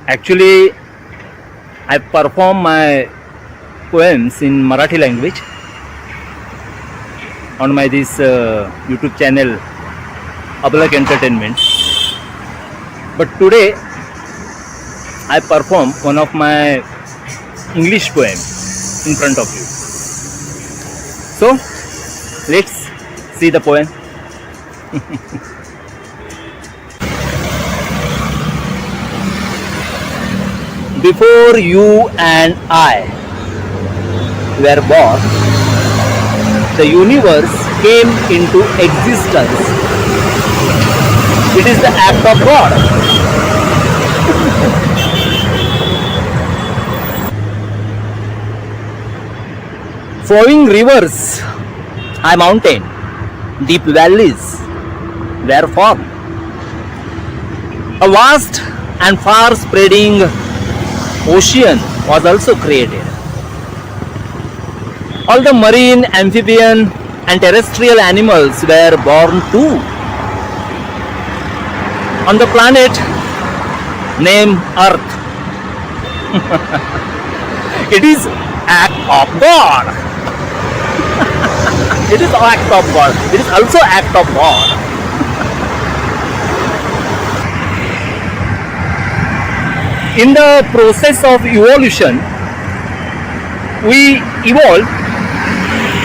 Actually, I perform my poems in Marathi language on my this YouTube channel Ablak Entertainment. But today I perform one of my English poem in front of you. So let's see the poem. Before you and I were born, the universe came into existence. It is the act of God. Flowing rivers are mountain, deep valleys were formed. A vast and far spreading ocean was also created. All the marine, amphibian and terrestrial animals were born too. On the planet named Earth, it is act of God. It is act of God. It is also act of God. In the process of evolution, we evolved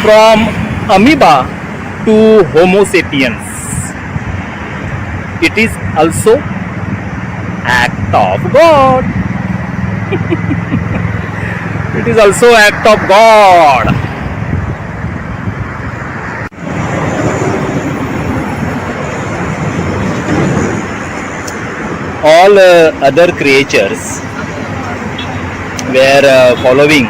from amoeba to Homo sapiens. It is also act of God. It is also act of God. All other creatures were following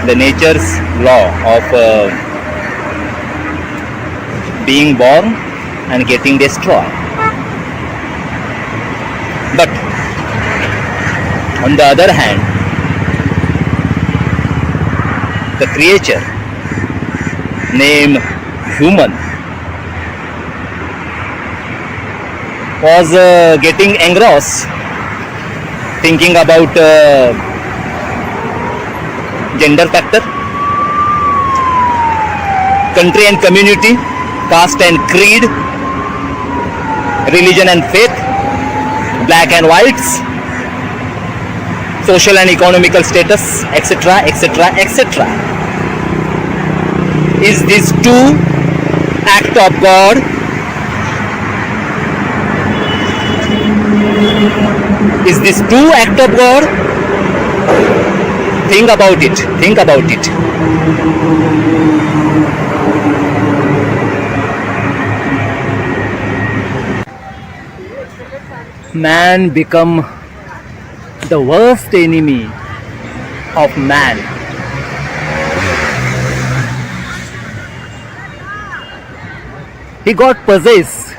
the nature's law of being born and getting destroyed. But on the other hand, the creature named human was getting engrossed thinking about gender factor, country and community, caste and creed, religion and faith, black and whites, social and economical status, etc., etc., etc. Is this two act of God? Is this true act of God? Think about it. Think about it. Man become the worst enemy of man. He got possessed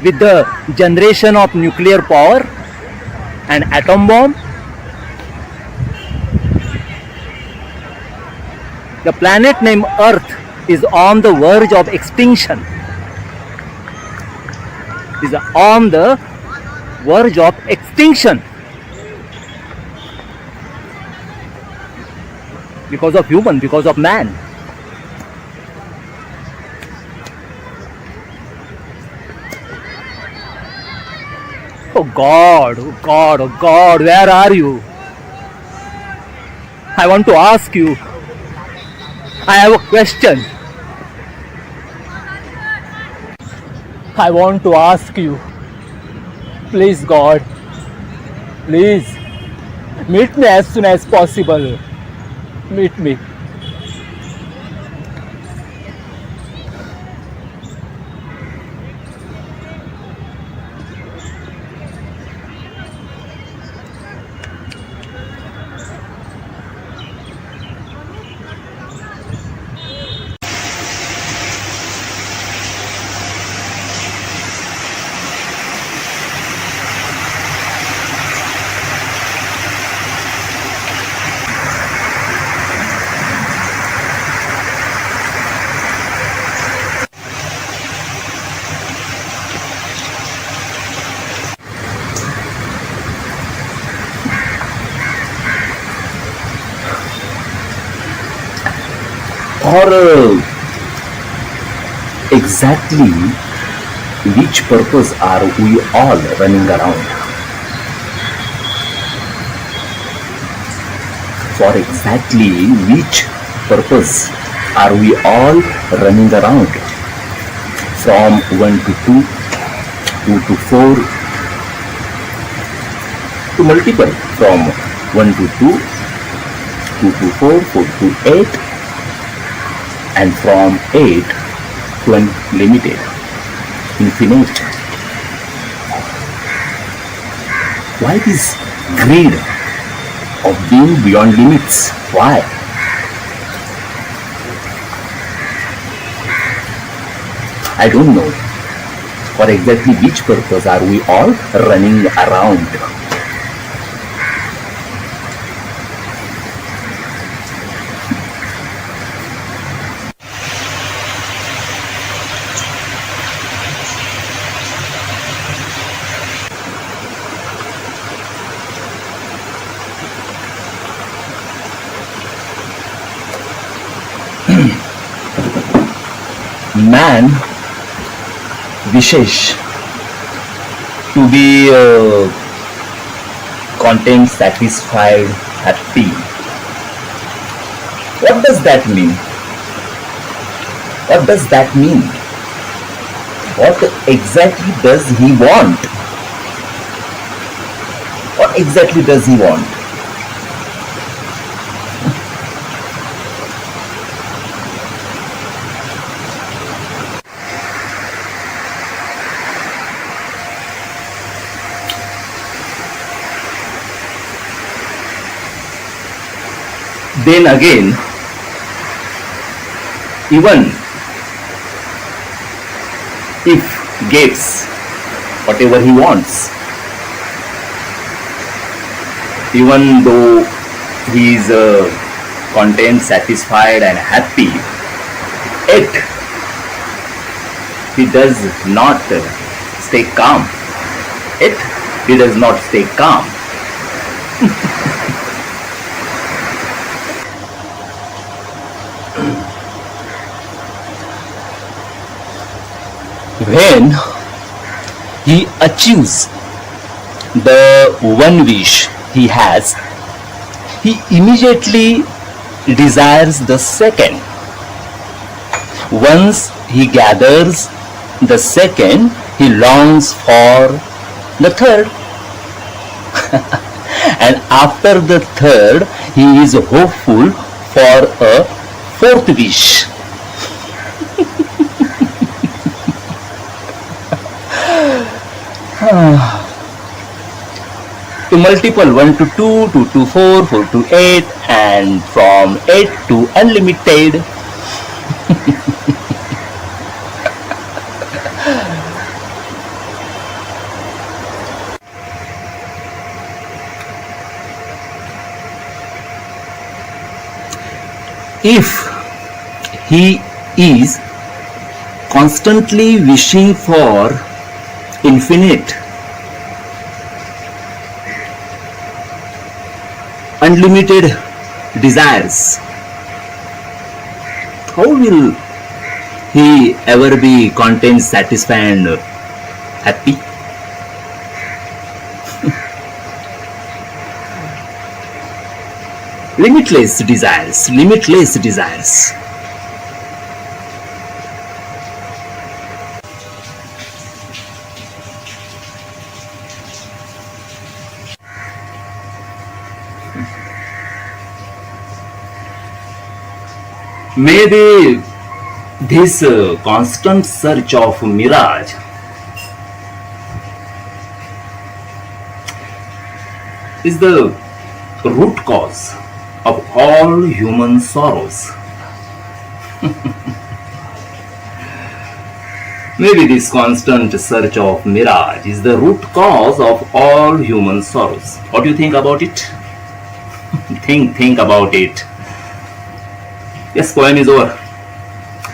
with the generation of nuclear power and atom bomb. The planet named Earth is on the verge of extinction. Is on the verge of extinction because of human, because of man. Oh God, oh God, oh God, where are you? I want to ask you. I have a question. I want to ask you. Please God, please meet me as soon as possible. Meet me. For exactly which purpose are we all running around? For exactly which purpose are we all running around? From 1 to 2, 2 to 4, to multiple, from 1 to 2, 2 to 4, 4 to 8, and from 8 to unlimited, infinite. Why this greed of being beyond limits? Why? I don't know. For exactly which purpose are we all running around? Man wishes to be content, satisfied, happy. What does that mean? What does that mean? What exactly does he want? What exactly does he want? Then again, even if gets whatever he wants, even though he is content, satisfied and happy, yet he does not stay calm. Yet he does not stay calm. When he achieves the one wish he has, he immediately desires the second. Once he gathers the second, he longs for the third. And after the third, he is hopeful for a fourth wish. To multiple, 1 to 2, 2 to 4, 4 to 8, and from 8 to unlimited. If he is constantly wishing for infinite, unlimited desires, how will he ever be content, satisfied and happy? Limitless desires, limitless desires. Maybe this constant search of mirage is the root cause of all human sorrows. Maybe this constant search of mirage is the root cause of all human sorrows. What do you think about it? think about it. Yes, poem is over.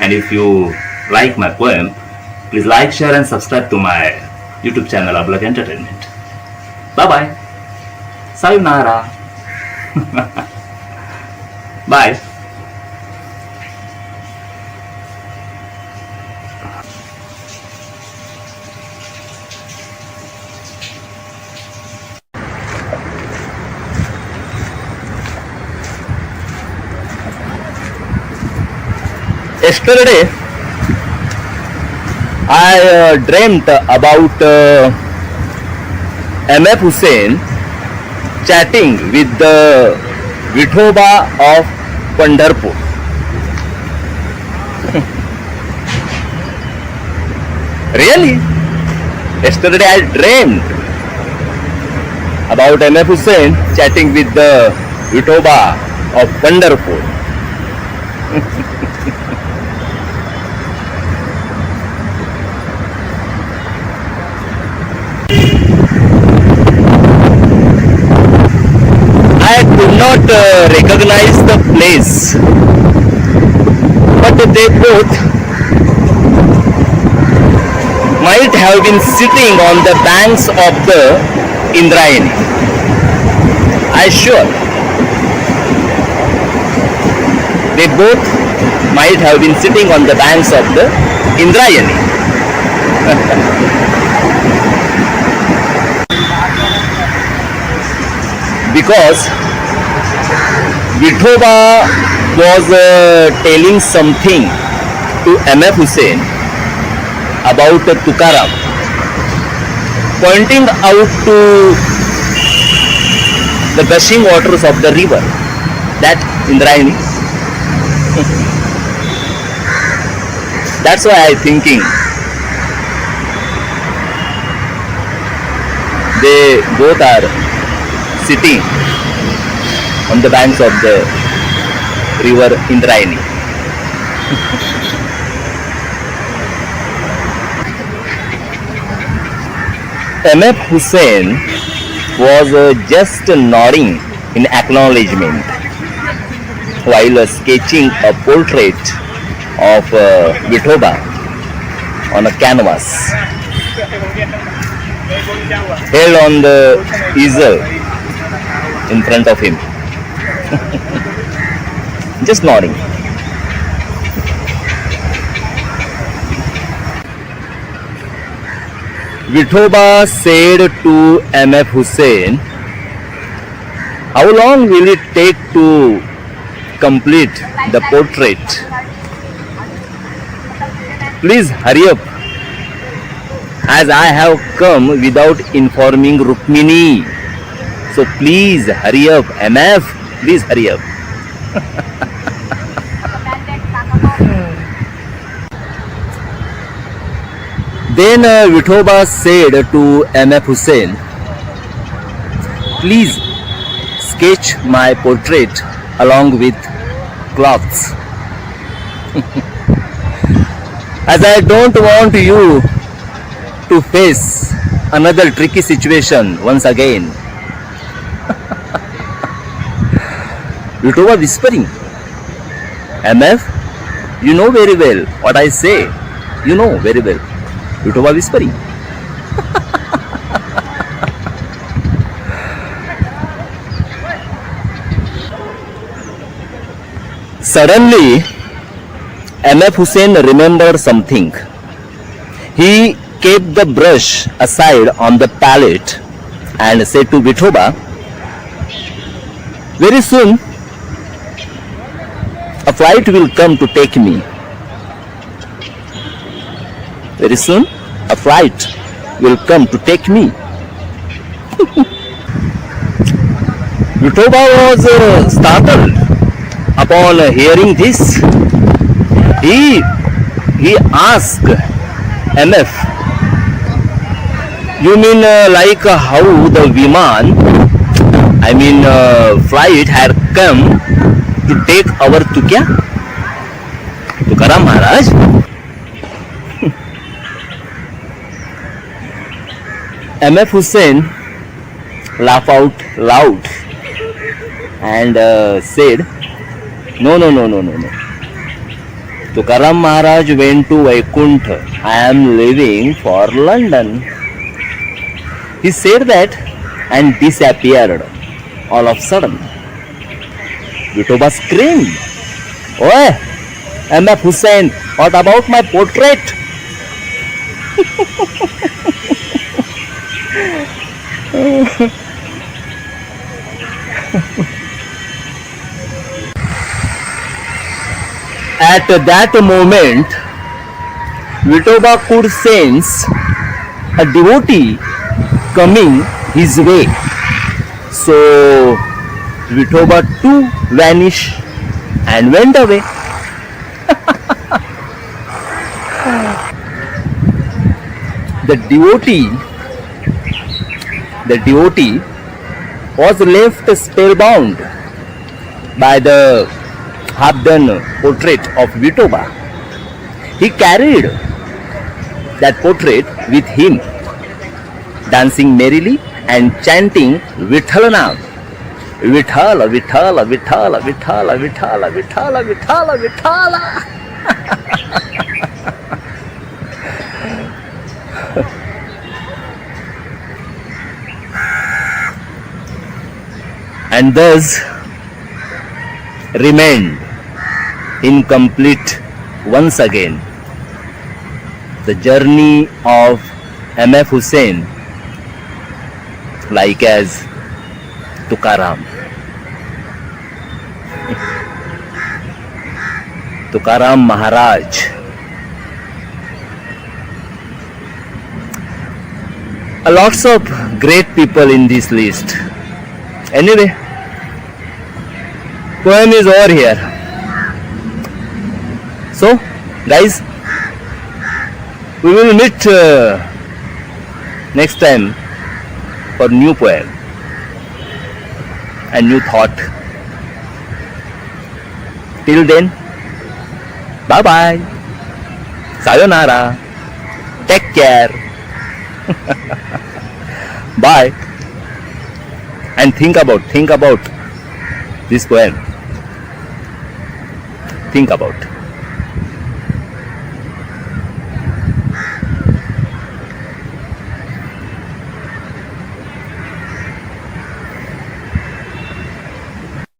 And if you like my poem, please like, share and subscribe to my YouTube channel Ablag Entertainment. Bye bye. Sayonara. Bye. Yesterday, I dreamt about MF Hussain chatting with the Vithoba of Pandharpur. Really? Yesterday I dreamed about MF Hussain chatting with the Vithoba of Pandharpur. I could not recognize the place, but they both might have been sitting on the banks of the Indrayani. I sure they both might have been sitting on the banks of the Indrayani. Because Vithoba was telling something to MF Hussain about Tukaram, pointing out to the gushing waters of the river, that Indrayani. That's why I thinking they both are sitting on the banks of the river Indrayani. MF Hussain was just nodding in acknowledgement while sketching a portrait of Vithoba on a canvas held on the easel in front of him. Just nodding. Vithoba said to MF Hussain, "How long will it take to complete the portrait? Please hurry up, as I have come without informing Rukmini. So please hurry up, MF. Please hurry up." Then Vithoba said to MF Hussain, "Please sketch my portrait along with cloths, as I don't want you to face another tricky situation once again." Vithoba whispering, "MF, you know very well what I say. You know very well." Vithoba whispering. Suddenly, MF Hussain remembered something. He kept the brush aside on the palette and said to Vithoba, "Very soon, a flight will come to take me. Very soon, a flight will come to take me." Vithoba was startled upon hearing this. He asked MF, "You mean like how the Viman, flight had come to take our Tukya? Tukaram Maharaj?" MF Hussain laughed out loud and said, No. Tukaram Maharaj went to Vaikuntha. I am leaving for London. He said that and disappeared all of a sudden. Vithoba screamed, "Oi, MF Hussain, what about my portrait?" At that moment, Vitoba could sense a devotee coming his way. So Vitoba too vanished and went away. The devotee was left spellbound by the half-done portrait of Vitoba. He carried that portrait with him, dancing merrily and chanting Vithalanam. Vithala, Vithala, Vithala, Vithala, Vithala, Vithala, Vithala, Vithala. And thus remained incomplete once again the journey of M.F. Hussain, like as Tukaram. Tukaram Maharaj. Lots of great people in this list. Anyway, poem is over here. So, guys, we will meet next time for new poem and new thought. Till then, bye bye. Sayonara. Take care. Bye. And think about this poem. Think about.